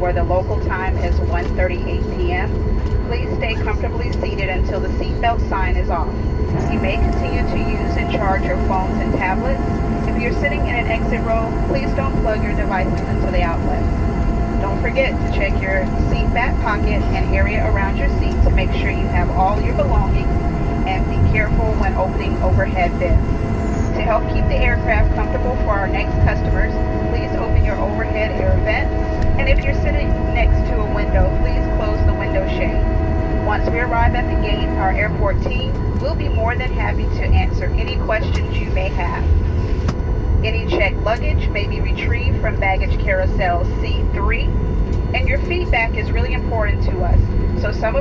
where the local time is 1:38 p.m. Please stay comfortably seated until the seatbelt sign is off. You may continue to use and charge your phones and tablets. If you're sitting in an exit row, please don't plug your devices into the outlets. Don't forget to check your seat back pocket and area around your seat to make sure you have all your belongings, and be careful when opening overhead bins. To help keep the aircraft comfortable for our next customers, please open your overhead air vents, and if you're sitting next to a window, please close the window shade. Once we arrive at the gate, our airport team will be more than happy to answer any questions you may have. Any checked luggage may be retrieved from baggage carousel C3, and your feedback is really important to us. So some of